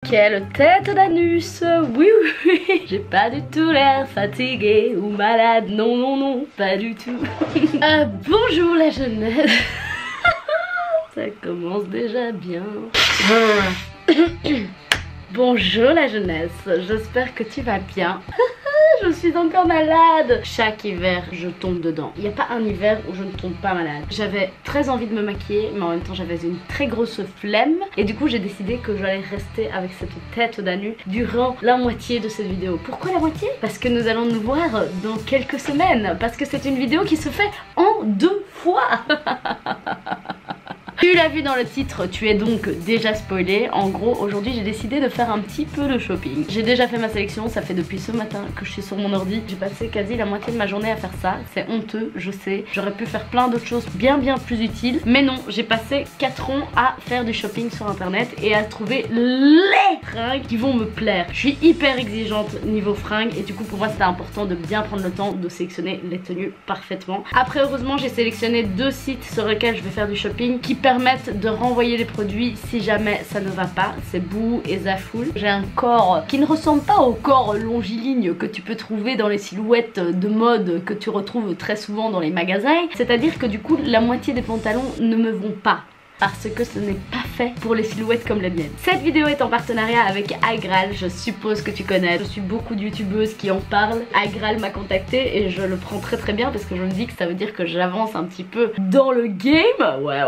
Quelle tête d'anus. Oui, oui, j'ai pas du tout l'air fatiguée ou malade. Non, non, non, pas du tout. Bonjour la jeunesse. Ça commence déjà bien. Bonjour la jeunesse, j'espère que tu vas bien. Je suis encore malade. Chaque hiver, je tombe dedans. Il n'y a pas un hiver où je ne tombe pas malade. J'avais très envie de me maquiller, mais en même temps, j'avais une très grosse flemme. Et du coup, j'ai décidé que j'allais rester avec cette tête d'anus durant la moitié de cette vidéo. Pourquoi la moitié? Parce que nous allons nous voir dans quelques semaines. Parce que c'est une vidéo qui se fait en 2 fois. Tu l'as vu dans le titre, tu es donc déjà spoilé. En gros, aujourd'hui j'ai décidé de faire un petit peu de shopping. J'ai déjà fait ma sélection, ça fait depuis ce matin que je suis sur mon ordi. J'ai passé quasi la moitié de ma journée à faire ça. C'est honteux, je sais. J'aurais pu faire plein d'autres choses bien plus utiles. Mais non, j'ai passé 4 ans à faire du shopping sur internet et à trouver les fringues qui vont me plaire. Je suis hyper exigeante niveau fringues et du coup pour moi c'était important de bien prendre le temps de sélectionner les tenues parfaitement. Après heureusement j'ai sélectionné 2 sites sur lesquels je vais faire du shopping qui permettent de renvoyer les produits si jamais ça ne va pas. C'est Boo et Zaful. J'ai un corps qui ne ressemble pas au corps longiligne que tu peux trouver dans les silhouettes de mode que tu retrouves très souvent dans les magasins. C'est-à-dire que du coup la moitié des pantalons ne me vont pas. Parce que ce n'est pas fait pour les silhouettes comme la mienne. Cette vidéo est en partenariat avec Aigral, je suppose que tu connais. Je suis beaucoup de youtubeuses qui en parlent. Aigral m'a contacté et je le prends très bien parce que je me dis que ça veut dire que j'avance un petit peu dans le game. Ouais.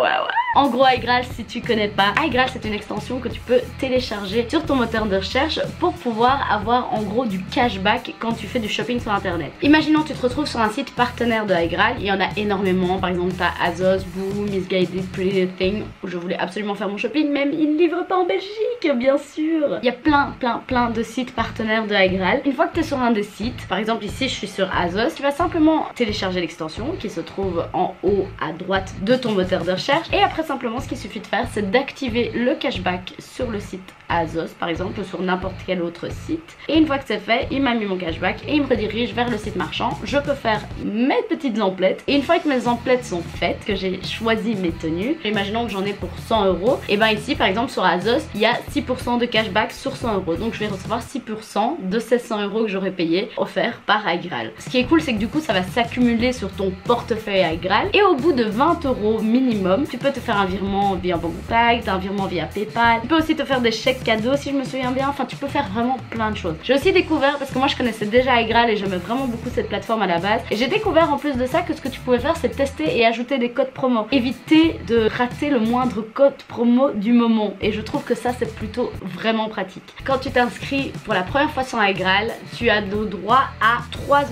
En gros Aigral, si tu connais pas, Aigral c'est une extension que tu peux télécharger sur ton moteur de recherche pour pouvoir avoir en gros du cashback quand tu fais du shopping sur internet. Imaginons tu te retrouves sur un site partenaire de Aigral, il y en a énormément, par exemple t'as Azos, Boo, Missguided, Pretty Little Thing, où je voulais absolument faire mon shopping, même ils ne livrent pas en Belgique bien sûr. Il y a plein de sites partenaires de Aigral. Une fois que tu es sur un des sites, par exemple ici je suis sur Azos, tu vas simplement télécharger l'extension qui se trouve en haut à droite de ton moteur de recherche et après simplement ce qu'il suffit de faire c'est d'activer le cashback sur le site Azos par exemple ou sur n'importe quel autre site et une fois que c'est fait il m'a mis mon cashback et il me redirige vers le site marchand. Je peux faire mes petites emplettes et une fois que mes emplettes sont faites, que j'ai choisi mes tenues, imaginons que j'en ai pour 100 €, et ben ici par exemple sur Azos il y a 6% de cashback sur 100 €, donc je vais recevoir 6% de ces 100 € que j'aurais payé offert par Aigral. Ce qui est cool c'est que du coup ça va s'accumuler sur ton portefeuille Aigral et au bout de 20 € minimum tu peux te faire un virement via BangoPay, un virement via PayPal, tu peux aussi te faire des chèques cadeaux si je me souviens bien, enfin tu peux faire vraiment plein de choses. J'ai aussi découvert, parce que moi je connaissais déjà Aigral et j'aimais vraiment beaucoup cette plateforme à la base, et j'ai découvert en plus de ça que ce que tu pouvais faire c'est tester et ajouter des codes promo, éviter de rater le moindre code promo du moment, et je trouve que ça c'est plutôt vraiment pratique. Quand tu t'inscris pour la première fois sur Aigral, tu as le droit à 3 €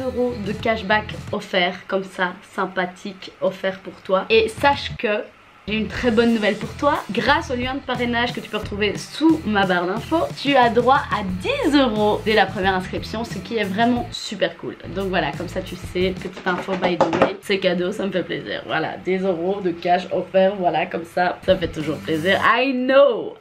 de cashback offert, comme ça, sympathique, offert pour toi. Et sache que j'ai une très bonne nouvelle pour toi. Grâce au lien de parrainage que tu peux retrouver sous ma barre d'infos, tu as droit à 10 € dès la première inscription, ce qui est vraiment super cool. Donc voilà, comme ça tu sais, petite info by the way, c'est cadeau, ça me fait plaisir. Voilà, 10 € de cash offert, voilà, comme ça fait toujours plaisir. I know.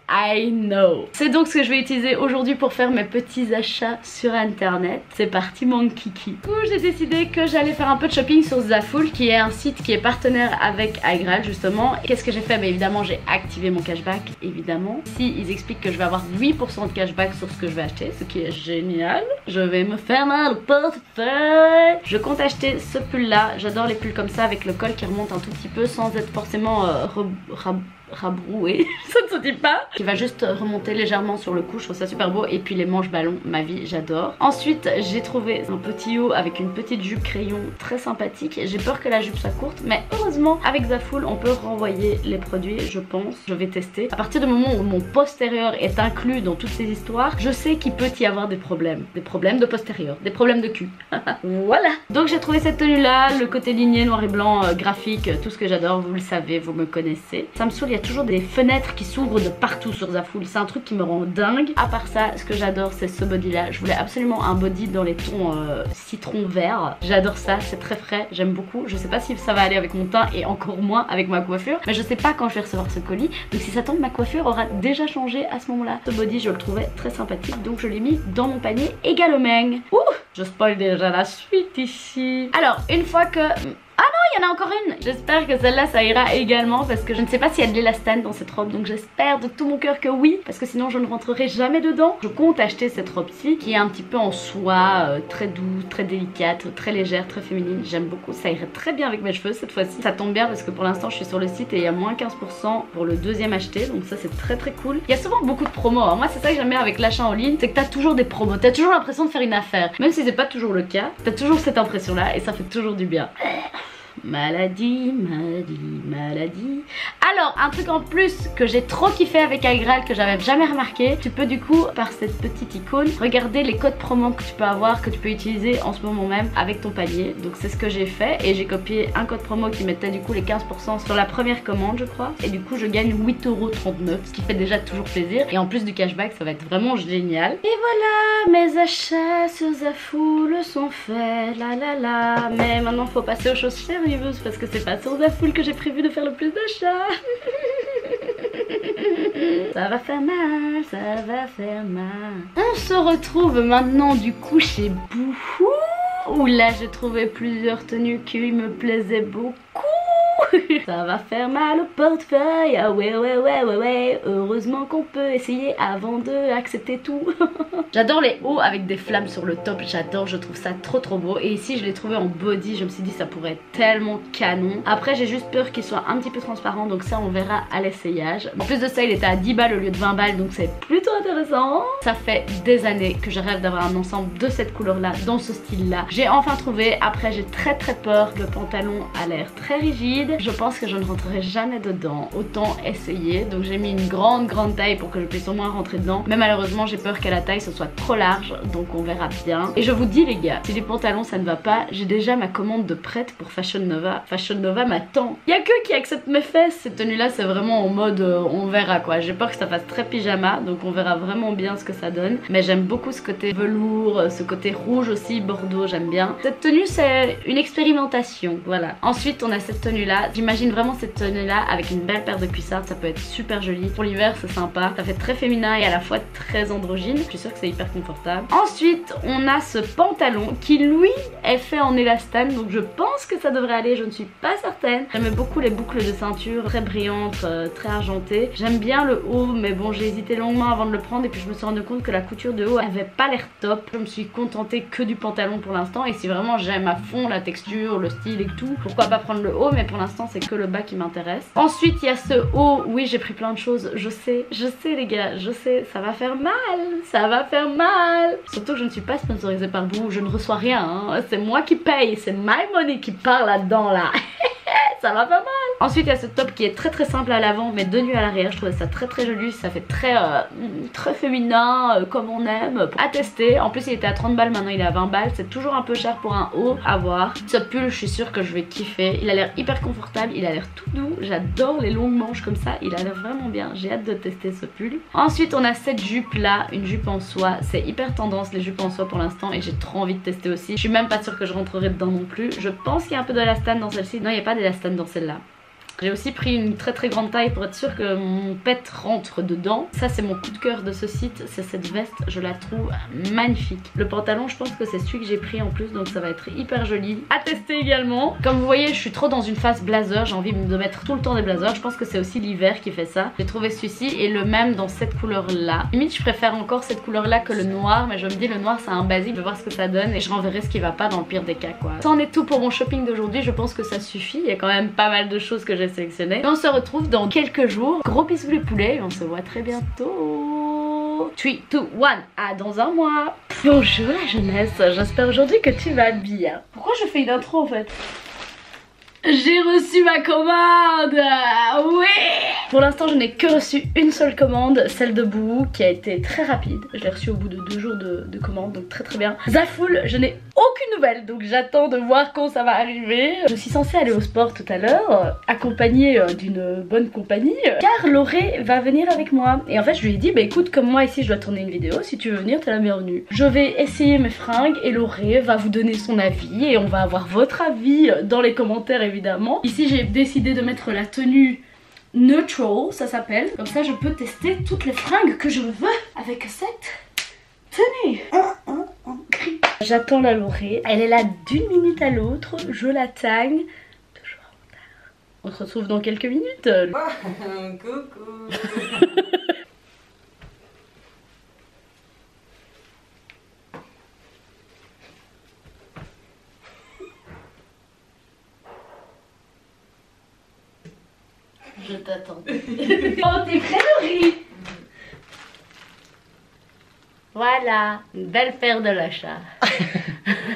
C'est donc ce que je vais utiliser aujourd'hui pour faire mes petits achats sur internet. C'est parti mon kiki. Du coup, j'ai décidé que j'allais faire un peu de shopping sur Zaful, qui est un site qui est partenaire avec Aigral justement. Qu'est-ce que j'ai fait? Bah évidemment j'ai activé mon cashback, évidemment. Ici ils expliquent que je vais avoir 8% de cashback sur ce que je vais acheter, ce qui est génial. Je vais me faire mal au portefeuille. Je compte acheter ce pull là, j'adore les pulls comme ça avec le col qui remonte un tout petit peu sans être forcément rabroué, ça ne se dit pas, qui va juste remonter légèrement sur le cou, je trouve ça super beau. Et puis les manches ballons, ma vie, j'adore. Ensuite j'ai trouvé un petit haut avec une petite jupe crayon très sympathique. J'ai peur que la jupe soit courte, mais heureusement avec Zaful on peut renvoyer les produits, je pense. Je vais tester. À partir du moment où mon postérieur est inclus dans toutes ces histoires, je sais qu'il peut y avoir des problèmes de postérieur, des problèmes de cul. Voilà, donc j'ai trouvé cette tenue là, le côté ligné noir et blanc, graphique, tout ce que j'adore, vous le savez, vous me connaissez. Ça me saoule, il y a toujours des fenêtres qui s'ouvrent de partout sur Zaful, c'est un truc qui me rend dingue. À part ça, ce que j'adore c'est ce body là. Je voulais absolument un body dans les tons citron vert. J'adore ça, c'est très frais, j'aime beaucoup. Je sais pas si ça va aller avec mon teint et encore moins avec ma coiffure, mais je sais pas quand je vais recevoir ce colis, donc si ça tombe ma coiffure aura déjà changé à ce moment là. Ce body je le trouvais très sympathique, donc je l'ai mis dans mon panier également. Ouh, je spoil déjà la suite ici. Alors une fois que... Ah non, il y en a encore une. J'espère que celle-là ça ira également parce que je ne sais pas s'il y a de l'élastane dans cette robe, donc j'espère de tout mon cœur que oui, parce que sinon je ne rentrerai jamais dedans. Je compte acheter cette robe-ci qui est un petit peu en soie, très douce, très délicate, très légère, très féminine. J'aime beaucoup, ça irait très bien avec mes cheveux cette fois-ci. Ça tombe bien parce que pour l'instant je suis sur le site et il y a moins 15% pour le deuxième acheté, donc ça c'est très très cool. Il y a souvent beaucoup de promos, hein. Moi c'est ça que j'aime bien avec l'achat en ligne, c'est que t'as toujours des promos, t'as toujours l'impression de faire une affaire, même si c'est pas toujours le cas, t'as toujours cette impression là et ça fait toujours du bien. Maladie, maladie, maladie. Alors, un truc en plus que j'ai trop kiffé avec iGraal que j'avais jamais remarqué, tu peux du coup, par cette petite icône, regarder les codes promo que tu peux avoir, que tu peux utiliser en ce moment même avec ton panier. Donc c'est ce que j'ai fait et j'ai copié un code promo qui mettait du coup les 15% sur la première commande je crois. Et du coup je gagne 8,39€, ce qui fait déjà toujours plaisir. Et en plus du cashback, ça va être vraiment génial. Et voilà, mes achats sur Zaful sont faits, la la la. Mais maintenant faut passer aux choses sérieuses parce que c'est pas sur Zaful que j'ai prévu de faire le plus d'achats. Ça va faire mal, ça va faire mal. On se retrouve maintenant du coup chez Boohoo, où là j'ai trouvé plusieurs tenues qui me plaisaient beaucoup. Ça va faire mal au portefeuille, ah ouais, heureusement qu'on peut essayer avant de accepter tout. J'adore les hauts avec des flammes sur le top, j'adore, je trouve ça trop beau. Et ici je l'ai trouvé en body, je me suis dit ça pourrait être tellement canon. Après j'ai juste peur qu'il soit un petit peu transparent, donc ça on verra à l'essayage. En plus de ça il était à 10 balles au lieu de 20 balles, donc c'est plutôt intéressant. Ça fait des années que je rêve d'avoir un ensemble de cette couleur là, dans ce style là. J'ai enfin trouvé, après j'ai très peur, le pantalon a l'air très rigide. Je pense que je ne rentrerai jamais dedans, autant essayer. Donc j'ai mis une grande taille pour que je puisse au moins rentrer dedans. Mais malheureusement j'ai peur qu'à la taille ce soit trop large, donc on verra bien. Et je vous dis les gars, si les pantalons ça ne va pas, j'ai déjà ma commande de prête pour Fashion Nova. Fashion Nova m'attend. Il y a que qui accepte mes fesses. Cette tenue là c'est vraiment en mode on verra quoi. J'ai peur que ça fasse très pyjama, donc on verra vraiment bien ce que ça donne. Mais j'aime beaucoup ce côté velours, ce côté rouge aussi, bordeaux, j'aime bien. Cette tenue c'est une expérimentation, voilà. Ensuite on a cette tenue là. J'imagine vraiment cette tenue là avec une belle paire de cuissardes, ça peut être super joli. Pour l'hiver c'est sympa, ça fait très féminin et à la fois très androgyne. Je suis sûre que c'est hyper confortable. Ensuite on a ce pantalon qui lui est fait en élastane, donc je pense que ça devrait aller, je ne suis pas certaine. J'aime beaucoup les boucles de ceinture très brillantes, très argentées. J'aime bien le haut mais bon j'ai hésité longuement avant de le prendre et puis je me suis rendu compte que la couture de haut avait pas l'air top. Je me suis contentée que du pantalon pour l'instant et si vraiment j'aime à fond la texture, le style et tout, pourquoi pas prendre le haut, mais pour l'instant c'est que le bas qui m'intéresse. Ensuite il y a ce haut, oui j'ai pris plein de choses, je sais les gars, je sais, ça va faire mal, ça va faire mal. Surtout que je ne suis pas sponsorisée par Boohoo, je ne reçois rien, hein. C'est moi qui paye, c'est my money qui part là-dedans là. Ça va pas mal. Ensuite il y a ce top qui est très simple à l'avant mais de nu à l'arrière. Je trouvais ça très joli, ça fait très féminin, comme on aime, à tester. En plus il était à 30 balles, maintenant il est à 20 balles. C'est toujours un peu cher pour un haut à voir. Ce pull je suis sûre que je vais kiffer. Il a l'air hyper confortable, il a l'air tout doux. J'adore les longues manches comme ça, il a l'air vraiment bien. J'ai hâte de tester ce pull. Ensuite on a cette jupe là, une jupe en soie. C'est hyper tendance les jupes en soie pour l'instant et j'ai trop envie de tester aussi. Je suis même pas sûre que je rentrerai dedans non plus. Je pense qu'il y a un peu d'élastane dans celle-ci. Non il n'y a pas d'élastane dans celle-là. J'ai aussi pris une très grande taille pour être sûre que mon pet rentre dedans. Ça c'est mon coup de cœur de ce site, c'est cette veste, je la trouve magnifique. Le pantalon je pense que c'est celui que j'ai pris en plus, donc ça va être hyper joli. À tester également. Comme vous voyez je suis trop dans une phase blazer, j'ai envie de mettre tout le temps des blazers. Je pense que c'est aussi l'hiver qui fait ça. J'ai trouvé celui-ci et le même dans cette couleur là. Limite je préfère encore cette couleur là que le noir, mais je me dis le noir c'est un basique, je vais voir ce que ça donne et je renverrai ce qui va pas dans le pire des cas quoi. Ça en est tout pour mon shopping d'aujourd'hui, je pense que ça suffit. Il y a quand même pas mal de choses que j'ai sélectionné. Et on se retrouve dans quelques jours. Gros bisous les poulets et on se voit très bientôt. 3, 2, 1, à dans un mois. Bonjour la jeunesse, j'espère aujourd'hui que tu vas bien. Pourquoi je fais une intro en fait? J'ai reçu ma commande. Oui. Pour l'instant je n'ai que reçu une seule commande, celle de Boohoo qui a été très rapide. Je l'ai reçue au bout de 2 jours de commande, donc très bien. Zaful, je n'ai aucune nouvelle, donc j'attends de voir quand ça va arriver. Je suis censée aller au sport tout à l'heure, accompagnée d'une bonne compagnie, car Lauré va venir avec moi. Et en fait je lui ai dit bah écoute, comme moi ici je dois tourner une vidéo, si tu veux venir t'es la bienvenue. Je vais essayer mes fringues et Lauré va vous donner son avis et on va avoir votre avis dans les commentaires évidemment. Ici j'ai décidé de mettre la tenue neutral, ça s'appelle. Comme ça je peux tester toutes les fringues que je veux avec cette tenue. J'attends la Lauré, elle est là d'une minute à l'autre, je la tagne. On se retrouve dans quelques minutes. Coucou. Je t'attends. Oh, t'es prêt, Laurie? Voilà, une belle paire de l'achat.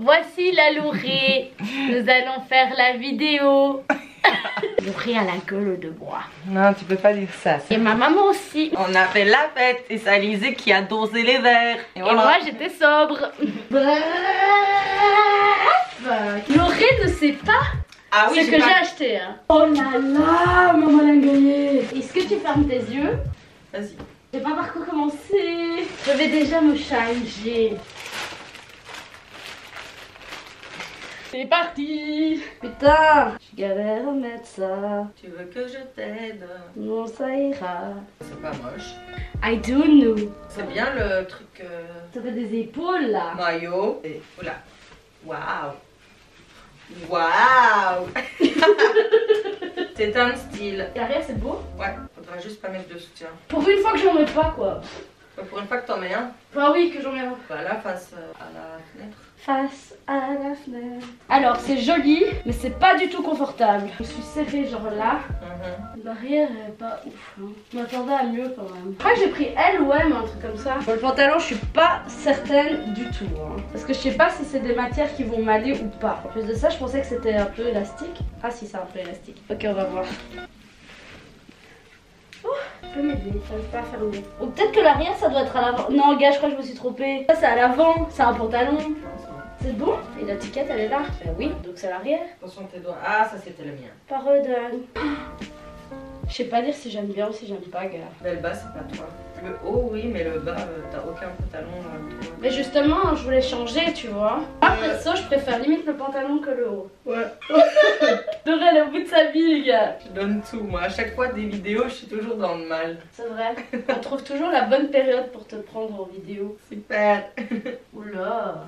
Voici la Laurie. Nous allons faire la vidéo. Laurie a la gueule de bois. Non, tu peux pas dire ça. Et ma maman aussi. On a fait la fête et c'est Alizé qui a dosé les verres. Et voilà. Et moi j'étais sobre. Bref. Laurie ne sait pas ce que j'ai acheté. Hein. Oh là là, maman lingueillée. Est-ce que tu fermes tes yeux? Vas-y. Je sais pas par quoi commencer. Je vais déjà me changer. C'est parti. Putain, je galère à mettre ça. Tu veux que je t'aide? Non, ça ira. C'est pas moche. I don't know. C'est bien le truc. Ça fait des épaules là. Maillot. Et oula. Waouh. Waouh. C'est un style. L'arrière c'est beau. Ouais, faudra juste pas mettre de soutien. Pour une fois que j'en mets pas quoi. Pour une fois que t'en mets un. Bah oui que j'en mets un. Voilà, face à la fenêtre. Face à la fenêtre. Alors c'est joli, mais c'est pas du tout confortable. Je me suis serrée genre là. L'arrière est pas ouf. Hein. Je m'attendais à mieux quand même. Je crois que j'ai pris L ou M, un truc comme ça. Pour le pantalon, je suis pas certaine du tout. Hein. Parce que je sais pas si c'est des matières qui vont m'aller ou pas. En plus de ça, je pensais que c'était un peu élastique. Ah si, c'est un peu élastique. Ok, on va voir. Je peux m'aider, j'arrive pas à fermer. Ou peut-être que l'arrière ça doit être à l'avant. Non, gars, je crois que je me suis trompée. Ça, c'est à l'avant, c'est un pantalon. C'est bon? Et la tiquette elle est là? Ben oui, donc c'est l'arrière. Attention tes doigts. Ah, ça c'était le mien. Pardonne. Je sais pas dire si j'aime bien ou si j'aime pas, gars. Mais le bas c'est pas toi. Le haut oui, mais le bas t'as aucun pantalon. Mais justement, je voulais changer, tu vois. Après ça, je préfère limite le pantalon que le haut. Ouais. Laura, elle est au bout de sa vie, les gars. Je donne tout. Moi, à chaque fois des vidéos, je suis toujours dans le mal. C'est vrai. On trouve toujours la bonne période pour te prendre en vidéo. Super. Oula.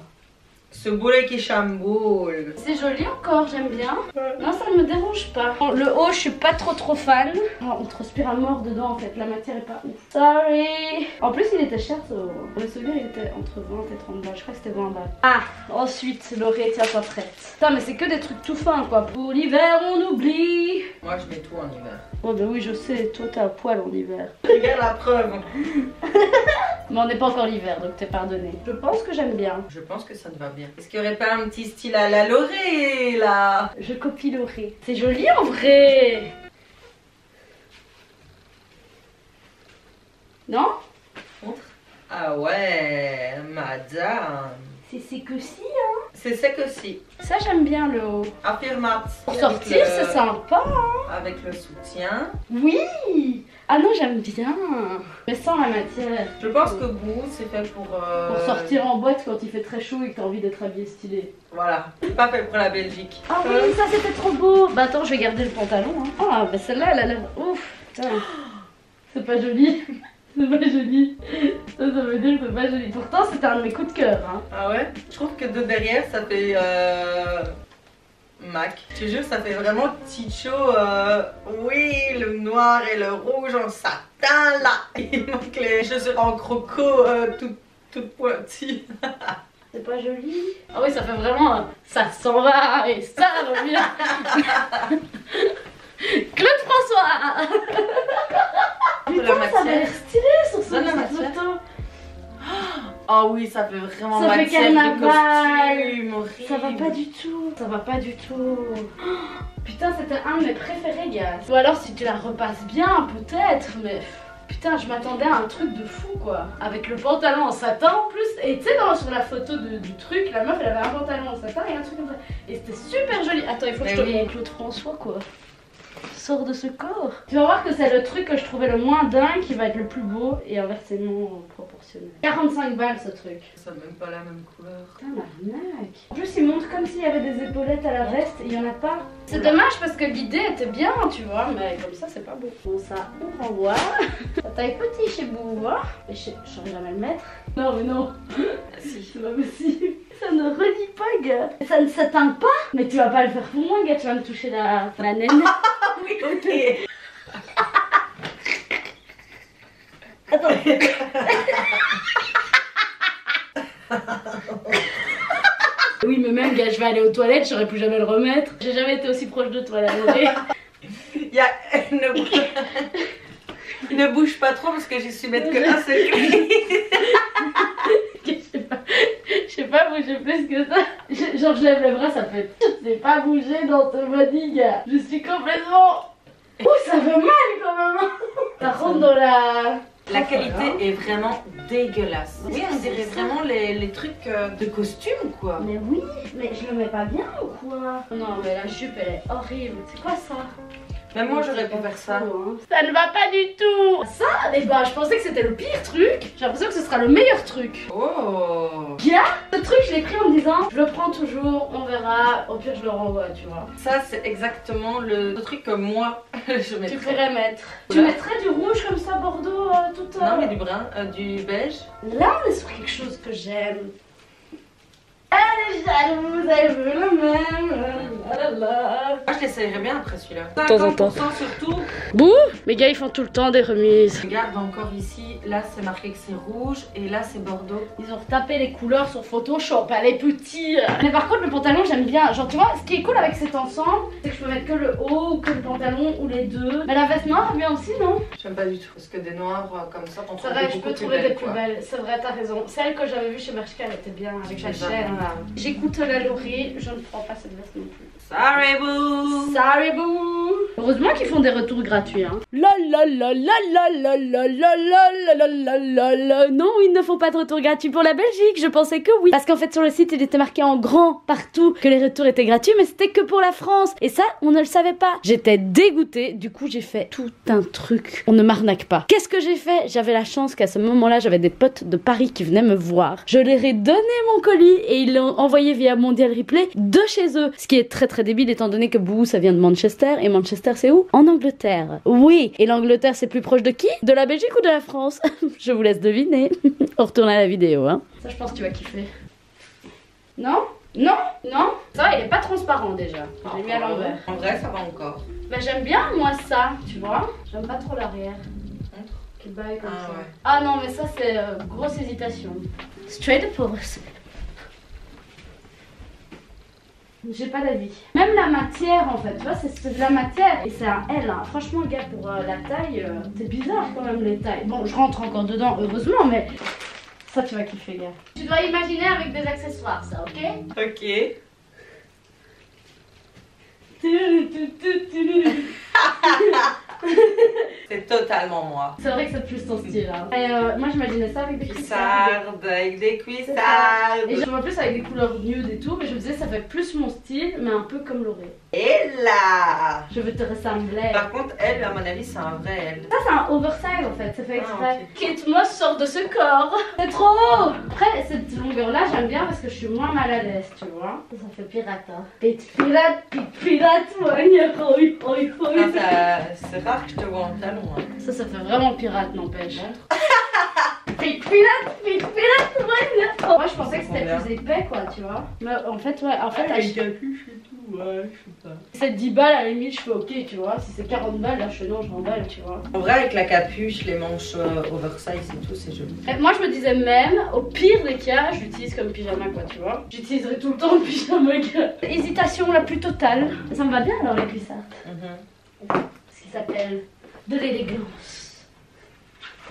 Ce boulet qui chamboule. C'est joli encore, j'aime bien. Non, ça ne me dérange pas. Le haut, je suis pas trop fan. Oh, on transpire à mort dedans en fait, la matière est pas ouf. Sorry. En plus, il était cher, pour me souvenir, il était entre 20 et 30 balles. Je crois que c'était 20 balles. Ah, ensuite, Laurie, tiens, toi prête. Putain, mais c'est que des trucs tout fins quoi. Pour l'hiver, on oublie. Moi, je mets tout en hiver. Oh, bah oui, je sais, toi, t'es à poil en hiver. Regarde la preuve. Mais on n'est pas encore l'hiver, donc t'es pardonné. Je pense que j'aime bien. Je pense que ça te va bien. Est-ce qu'il n'y aurait pas un petit style à la Laurie là? Je copie Laurie. C'est joli en vrai. Non? Ah ouais, madame. C'est sec aussi, hein? C'est sec aussi. Ça, j'aime bien le haut. Affirmatif. Pour sortir, c'est sympa, hein? Avec le soutien. Oui! Ah non, j'aime bien. Mais sans la matière. Je pense que Boo, c'est fait pour sortir en boîte quand il fait très chaud et que t'as envie d'être habillé stylé. Voilà. C'est pas fait pour la Belgique. Ah oui, ça c'était trop beau. Bah attends, je vais garder le pantalon. Hein. Ah, bah celle-là, elle a l'air ouf. Putain. C'est pas joli. C'est pas joli. Ça veut dire que c'est pas joli. Pourtant, c'était un de mes coups de cœur. Hein. Ah ouais? Je trouve que de derrière, ça fait Mac. Je te jure, ça fait vraiment Ticho. Oui, le noir et le rouge en satin là. Il manque les chaussures en croco toutes pointues. C'est pas joli. Ah oui, ça fait vraiment ça s'en va et ça revient. Claude François. Putain, ça va l'air stylé sur ce photo. Oh oui, ça fait vraiment ça fait carnaval. Ça va pas du tout. Ça va pas du tout. Putain, c'était un de mes préférés, gars. Ou alors si tu la repasses bien, peut-être, mais putain, je m'attendais à un truc de fou, quoi. Avec le pantalon en satin en plus. Et tu sais, sur la photo du truc, la meuf, elle avait un pantalon en satin et un truc comme ça. Et c'était super joli. Attends, il faut que je te montre Claude François, quoi. Sors de ce corps. Tu vas voir que c'est le truc que je trouvais le moins dingue qui va être le plus beau et inversement proportionnel. 45 balles ce truc. Ça n'a même pas la même couleur. Putain, l'arnaque. En plus, il montre comme s'il y avait des épaulettes à la veste et il y en a pas. C'est dommage parce que l'idée était bien, tu vois, mais comme ça, c'est pas beau. Bon, ça, on renvoie. Ça taille petit chez vous, hein. Mais je saurais jamais le mettre. Non, mais non. Ah si. C'est pas possible. Ça ne relie pas, gars. Ça ne s'atteint pas. Mais tu vas pas le faire pour moi, gars. Tu vas me toucher la naine. Oui, ok. Attendez. Oui, mais même, gars, je vais aller aux toilettes, j'aurais plus jamais le remettre. J'ai jamais été aussi proche de toi, la vérité. Il ne bouge pas trop parce que j'ai su mettre que un seul clé. Je sais pas bouger plus que ça. Genre, je lève le bras, ça fait. Je sais pas bouger dans ton body, gars. Je suis complètement. Oh, ça fait mal quand même. Ça rentre dans la. La qualité est vraiment dégueulasse. Oui, on dirait vraiment les trucs de costume, quoi. Mais oui, mais je le mets pas bien ou quoi? Non, mais la jupe, elle est horrible. C'est quoi ça? Même moi, j'aurais pu faire ça. Ça ne va pas du tout. Ça, et bah, je pensais que c'était le pire truc. J'ai l'impression que ce sera le meilleur truc. Oh. Bien. Ce truc, je l'ai pris en me disant, je le prends toujours, on verra. Au pire, je le renvoie, tu vois. Ça, c'est exactement le truc que moi, je mettrais. Tu pourrais mettre. Voilà. Tu mettrais du rouge comme ça, Bordeaux, tout. Non, mais du brun, du beige. Là, on est sur quelque chose que j'aime. Elle est jalouse, elle veut le même. Moi, je l'essayerais bien après celui-là. De temps en temps. 50% surtout. Bouh. Mes gars, ils font tout le temps des remises. Regarde encore ici, là c'est marqué que c'est rouge et là c'est bordeaux. Ils ont retapé les couleurs sur Photoshop, elle est petite. Mais par contre, le pantalon, j'aime bien. Genre, tu vois, ce qui est cool avec cet ensemble, c'est que je peux mettre que le haut ou que le pantalon ou les deux. Mais la veste noire, elle bien aussi, non? J'aime pas du tout. Parce que des noirs comme ça, t'en C'est trouves vrai, je beaucoup peux plus trouver des belles, plus quoi. belles. C'est vrai, t'as raison. Celle que j'avais vue chez Bershka, elle était bien avec la C'est ça. chaîne. J'écoute la Laurie, je ne prends pas cette veste non plus. Sorry boo. Sorry boo. Heureusement qu'ils font des retours gratuits, hein. La la la la la la la la la la la la la. Non, ils ne font pas de retours gratuits pour la Belgique. Je pensais que oui. Parce qu'en fait, sur le site, il était marqué en grand partout que les retours étaient gratuits, mais c'était que pour la France. Et ça, on ne le savait pas. J'étais dégoûtée. Du coup, j'ai fait tout un truc. On ne m'arnaque pas. Qu'est-ce que j'ai fait? J'avais la chance qu'à ce moment-là, j'avais des potes de Paris qui venaient me voir. Je leur ai donné mon colis et ils l'ont envoyé via Mondial Replay de chez eux. Ce qui est très très débile étant donné que Boo, ça vient de Manchester. Et Manchester, c'est où? En Angleterre. Oui. Et l'Angleterre, c'est plus proche de qui? De la Belgique ou de la France? Je vous laisse deviner. On retourne à la vidéo, hein. Ça, je pense que tu vas kiffer. Non? Non? Non? Ça va, il est pas transparent déjà. Je l'ai mis à l'envers. En vrai, ça va encore. Bah, j'aime bien, moi, ça, tu vois. J'aime pas trop l'arrière. Qui baille comme ça. Ouais. Ah non, mais ça, c'est grosse hésitation. Straight pose. J'ai pas d'avis. Même la matière en fait, tu vois, c'est de la matière et c'est un L. Hein. Franchement, le gars, pour la taille, c'est bizarre quand même les tailles. Bon, je rentre encore dedans, heureusement, mais ça, tu vas kiffer, gars. Tu dois imaginer avec des accessoires, ça, ok? Ok. C'est totalement moi. C'est vrai que c'est plus ton style. Hein. Et moi, j'imaginais ça avec des Cuissardes, avec des cuissardes. Et je vois plus avec des couleurs nude et tout, mais je me disais ça fait plus mon style, mais un peu comme Laurie. Et là. Je veux te ressembler. Par contre, elle, à mon avis, c'est un vrai elle. Ça, c'est un oversize en fait, c'est fait exprès. Ah, okay. Kate Moss sort de ce corps. C'est trop haut. Après, cette longueur-là, j'aime bien parce que je suis moins mal à l'aise, tu vois. Ça fait pirate, hein. Pete pirate, ouais. Ah, c'est rare que je te vois en talon. Hein. Ça fait vraiment pirate, n'empêche. Pete pirate, ouais. Moi, je pensais que c'était plus épais, quoi, tu vois. Mais en fait, ouais, en fait, avec capuche et tout, ouais, je sais pas. C'est 10 balles à la limite, je fais ok, tu vois. Si c'est 40 balles, là, je fais non, je remballe, tu vois. En vrai, avec la capuche, les manches oversize et tout, c'est joli. Et moi, je me disais même, au pire des cas, je l'utilise comme pyjama, quoi, tu vois. J'utiliserai tout le temps le pyjama, gars. Hésitation la plus totale. Ça me va bien alors, les cuissardes. Ce qui s'appelle de l'élégance.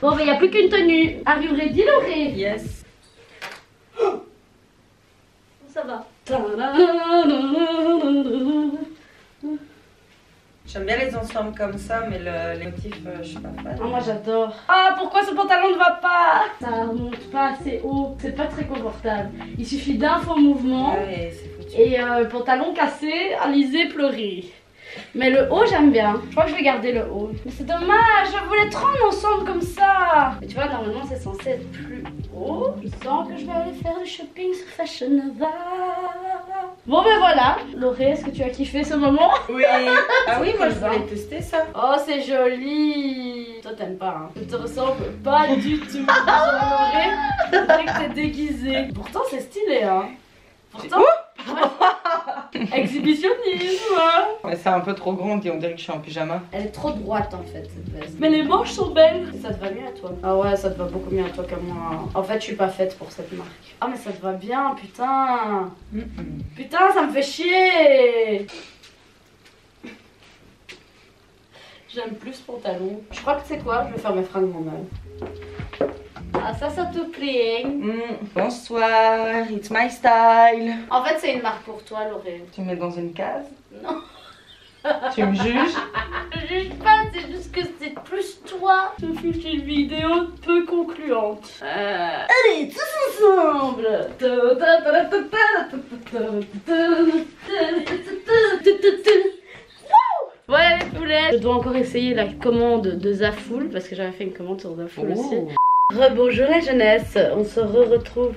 Bon, mais il n'y a plus qu'une tenue. Are you ready, Laurie? Yes. Ça va. J'aime bien les ensembles comme ça, mais les motifs, je suis pas fan. Oh, moi j'adore. Ah, pourquoi ce pantalon ne va pas? Ça remonte pas assez haut. C'est pas très confortable. Il suffit d'un faux mouvement. Ouais, c'est foutu. Et pantalon cassé, Alizé pleurer. Mais le haut j'aime bien. Je crois que je vais garder le haut. Mais c'est dommage, je voulais trop un ensemble comme ça. Mais tu vois, normalement c'est censé être plus haut. Je sens que je vais aller faire du shopping sur Fashion Nova. Bon ben voilà. Laurie, est-ce que tu as kiffé ce moment? Oui. Ah oui, moi je voulais tester ça. Oh, c'est joli. Toi t'aimes pas, hein. Ça te ressemble pas du tout. Laurie, on dirait que t'es déguisée. Pourtant c'est stylé, hein. Pourtant... Exhibitionnisme. Mais c'est un peu trop grand, on dirait que je suis en pyjama. Elle est trop droite en fait cette veste. Mais les manches sont belles. Et ça te va mieux à toi. Ah ouais, ça te va beaucoup mieux à toi qu'à moi. En fait, je suis pas faite pour cette marque. Ah mais ça te va bien, putain. Putain, ça me fait chier. J'aime plus ce pantalon. Je crois que tu sais quoi, je vais faire mes fringues moi-même. Ah ça te plaît. Bonsoir, it's my style. En fait c'est une marque pour toi Laurée. Tu me mets dans une case? Non. Tu me juges? Je juge pas, c'est juste que c'est plus toi. Je fais une vidéo peu concluante. Allez, tous ensemble. Voilà les poulets. Je dois encore essayer la commande de Zaful parce que j'avais fait une commande sur Zaful aussi. Rebonjour la jeunesse, on se retrouve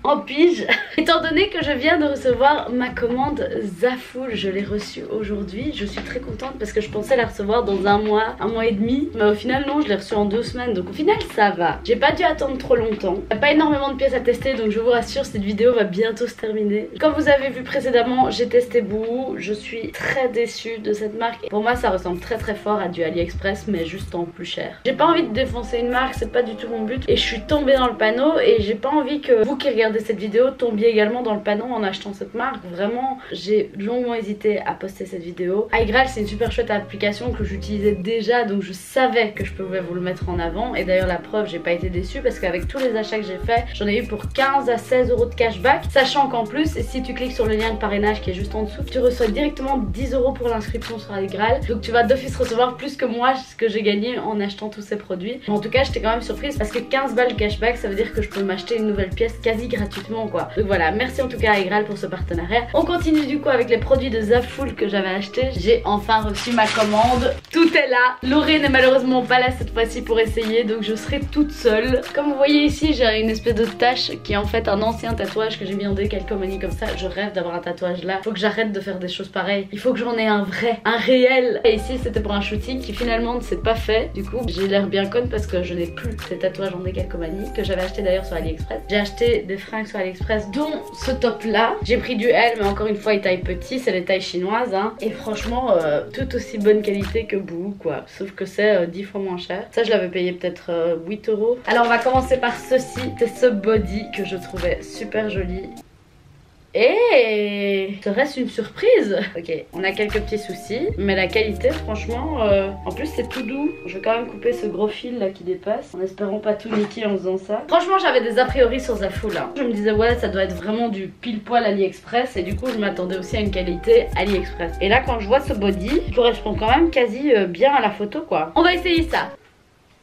en pige. Étant donné que je viens de recevoir ma commande Zaful, je l'ai reçue aujourd'hui. Je suis très contente parce que je pensais la recevoir dans un mois et demi. Mais au final non, je l'ai reçue en 2 semaines. Donc au final ça va. J'ai pas dû attendre trop longtemps. Il n'y a pas énormément de pièces à tester donc je vous rassure, cette vidéo va bientôt se terminer. Comme vous avez vu précédemment, j'ai testé Boohoo. Je suis très déçue de cette marque. Pour moi ça ressemble très fort à du AliExpress mais juste en plus cher. J'ai pas envie de défoncer une marque, c'est pas du tout mon but. Et je suis tombée dans le panneau et j'ai pas envie que vous qui regardez cette vidéo tombiez également dans le panneau en achetant cette marque. Vraiment, j'ai longuement hésité à poster cette vidéo. iGraal, c'est une super chouette application que j'utilisais déjà, donc je savais que je pouvais vous le mettre en avant. Et d'ailleurs, la preuve, j'ai pas été déçue parce qu'avec tous les achats que j'ai fait, j'en ai eu pour 15 à 16 euros de cashback. Sachant qu'en plus, si tu cliques sur le lien de parrainage qui est juste en dessous, tu reçois directement 10 euros pour l'inscription sur iGraal. Donc tu vas d'office recevoir plus que moi ce que j'ai gagné en achetant tous ces produits. Mais en tout cas, j'étais quand même surprise parce que 15 balles cashback, ça veut dire que je peux m'acheter une nouvelle pièce quasi gratuitement quoi. Donc voilà, merci en tout cas à iGraal pour ce partenariat. On continue du coup avec les produits de Zaful que j'avais acheté. J'ai enfin reçu ma commande. Tout est là. Laurée n'est malheureusement pas là cette fois-ci pour essayer, donc je serai toute seule. Comme vous voyez ici, j'ai une espèce de tache qui est en fait un ancien tatouage que j'ai mis en décalcomanie comme ça. Je rêve d'avoir un tatouage là. Faut que j'arrête de faire des choses pareilles. Il faut que j'en ai un vrai, un réel. Et ici c'était pour un shooting qui finalement ne s'est pas fait. Du coup j'ai l'air bien conne parce que je n'ai plus ces tatouages en décalcomanie que j'avais acheté d'ailleurs sur AliExpress. J'ai acheté des fringues sur AliExpress dont ce top là. J'ai pris du L mais encore une fois il taille petit, c'est les tailles chinoises hein. Et franchement tout aussi bonne qualité que Boohoo quoi. Sauf que c'est 10 fois moins cher. Ça je l'avais payé peut-être 8 euros. Alors on va commencer par ceci. C'est ce body que je trouvais super joli. Et serait-ce une surprise? Ok, on a quelques petits soucis, mais la qualité franchement, en plus c'est tout doux. Je vais quand même couper ce gros fil là qui dépasse, en espérant pas tout niquer en faisant ça. Franchement j'avais des a priori sur Zaful là. Je me disais ouais ça doit être vraiment du pile poil AliExpress et du coup je m'attendais aussi à une qualité AliExpress. Et là quand je vois ce body, il correspond quand même quasi bien à la photo quoi. On va essayer ça.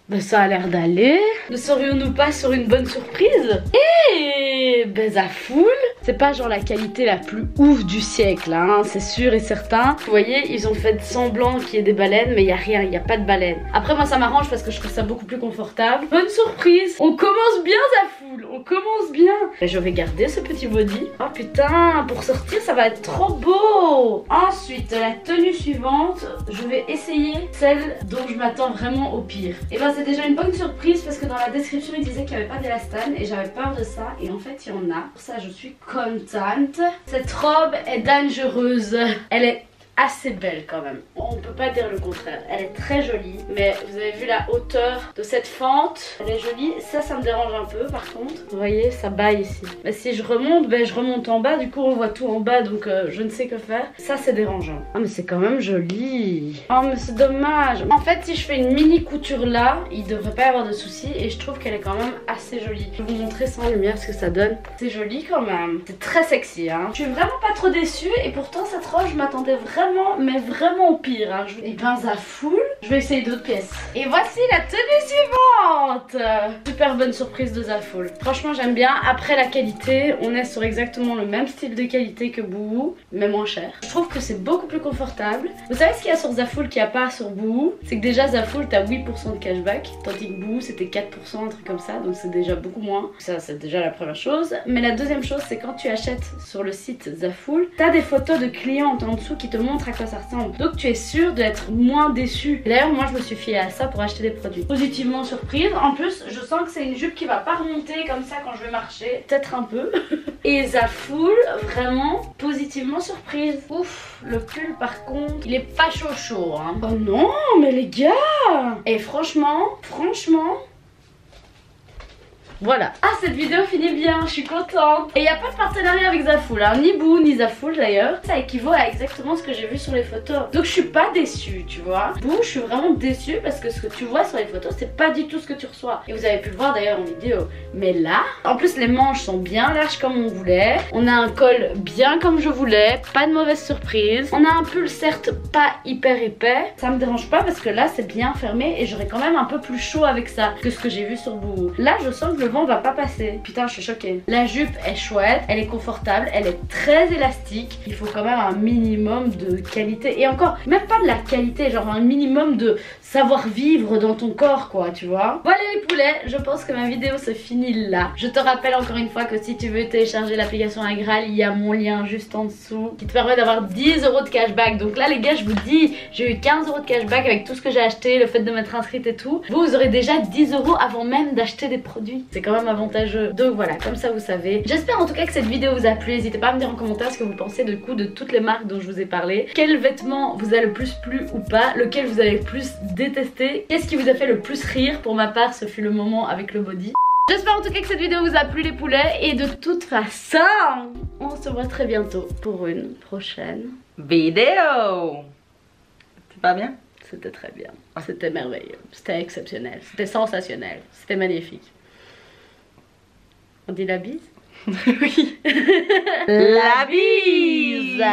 Ben ça a l'air d'aller. Ne serions-nous pas sur une bonne surprise? Et ben Zaful, c'est pas genre la qualité la plus ouf du siècle hein, c'est sûr et certain. Vous voyez, ils ont fait semblant qu'il y ait des baleines, mais il y a rien, il y a pas de baleine. Après moi ça m'arrange parce que je trouve ça beaucoup plus confortable. Bonne surprise. On commence bien Zaful, on commence bien. Ben, je vais garder ce petit body. Oh putain, pour sortir ça va être trop beau. Ensuite, la tenue suivante, je vais essayer celle dont je m'attends vraiment au pire. Et ben c'est déjà une bonne surprise parce que dans la description il disait qu'il n'y avait pas d'élastane et j'avais peur de ça et en fait il y en a. Pour ça je suis contente. Cette robe est dangereuse. Elle est assez belle quand même, on peut pas dire le contraire. Elle est très jolie, mais vous avez vu la hauteur de cette fente, elle est jolie. Ça me dérange un peu par contre. Vous voyez, ça baille ici. Mais si je remonte, ben je remonte en bas, du coup on voit tout en bas, donc je ne sais que faire. Ça c'est dérangeant. Ah mais c'est quand même joli. Oh mais c'est dommage. En fait si je fais une mini couture là, il devrait pas y avoir de soucis et je trouve qu'elle est quand même assez jolie. Je vais vous montrer sans lumière ce que ça donne. C'est joli quand même. C'est très sexy hein. Je suis vraiment pas trop déçue et pourtant cette robe je m'attendais vraiment, mais vraiment au pire hein. Et ben Zaful, je vais essayer d'autres pièces. Et voici la tenue suivante. Super bonne surprise de Zaful. Franchement j'aime bien. Après la qualité, on est sur exactement le même style de qualité que Boohoo, mais moins cher. Je trouve que c'est beaucoup plus confortable. Vous savez ce qu'il y a sur Zaful qu'il n'y a pas sur Boohoo? C'est que déjà Zaful t'as 8% de cashback, tandis que Boohoo c'était 4%, un truc comme ça, donc c'est déjà beaucoup moins. Ça c'est déjà la première chose. Mais la deuxième chose c'est quand tu achètes sur le site Zaful, t'as des photos de clientes en dessous qui te montrent à quoi ça ressemble. Donc tu es sûr d'être moins déçu. D'ailleurs moi je me suis fiée à ça pour acheter des produits. Positivement surprise. En plus je sens que c'est une jupe qui va pas remonter comme ça quand je vais marcher. Peut-être un peu. Et Zaful, vraiment positivement surprise. Ouf, le pull par contre, il est pas chaud hein. Oh non, mais les gars. Et franchement, voilà. Ah, cette vidéo finit bien, je suis contente. Et il n'y a pas de partenariat avec Zaful, hein. Ni Boo, ni Zaful d'ailleurs. Ça équivaut à exactement ce que j'ai vu sur les photos. Donc je suis pas déçue, tu vois. Boo, je suis vraiment déçue parce que ce que tu vois sur les photos, c'est pas du tout ce que tu reçois. Et vous avez pu le voir d'ailleurs en vidéo. Mais là, en plus les manches sont bien larges comme on voulait. On a un col bien comme je voulais. Pas de mauvaise surprise. On a un pull certes pas hyper épais. Ça me dérange pas parce que là c'est bien fermé et j'aurais quand même un peu plus chaud avec ça que ce que j'ai vu sur Boo. Là je sens que le vent va pas passer. Putain, je suis choquée. La jupe est chouette, elle est confortable, elle est très élastique. Il faut quand même un minimum de qualité. Et encore, même pas de la qualité, genre un minimum de savoir-vivre dans ton corps, quoi, tu vois. Voilà les poulets, je pense que ma vidéo se finit là. Je te rappelle encore une fois que si tu veux télécharger l'application Aigral, il y a mon lien juste en dessous qui te permet d'avoir 10 € de cashback. Donc là les gars, je vous dis, j'ai eu 15 € de cashback avec tout ce que j'ai acheté, le fait de m'être inscrite et tout. Vous aurez déjà 10 € avant même d'acheter des produits. C'est quand même avantageux. Donc voilà, comme ça vous savez. J'espère en tout cas que cette vidéo vous a plu. N'hésitez pas à me dire en commentaire ce que vous pensez du coup de toutes les marques dont je vous ai parlé. Quel vêtement vous a le plus plu ou pas, lequel vous avez le plus détesté, qu'est-ce qui vous a fait le plus rire. Pour ma part, ce fut le moment avec le body. J'espère en tout cas que cette vidéo vous a plu les poulets. Et de toute façon, on se voit très bientôt pour une prochaine vidéo. C'est pas bien? C'était très bien. C'était merveilleux. C'était exceptionnel. C'était sensationnel. C'était magnifique. On dit la bise? Oui. La bise.